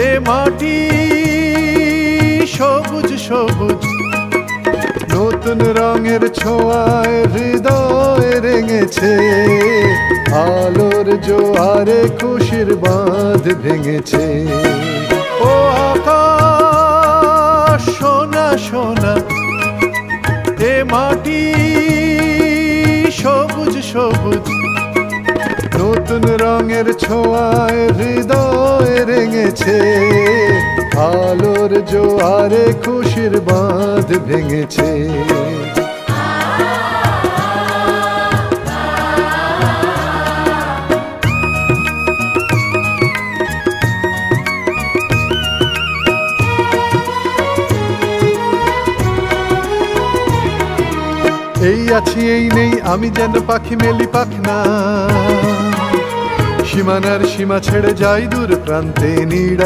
এ মাটি সবুজ সবুজ, নতুন রঙের ছোঁয়ায় হৃদয় রেঙেছে, আলোর জোয়ারে খুশির বাঁধ ভেঙেছে। ও আকাশ সোনা সোনা, এ মাটি সবুজ সবুজ, নতুন রঙের ছোঁয়ায় হৃদয় রেঙেছে, আলোর জোয়ারে খুশির বাঁধ ভেঙেছে। এই আছি এই নেই আমি যেন পাখি মেলি পাখনা, সীমানার সীমা ছেড়ে যাই দূর প্রান্তে নীড়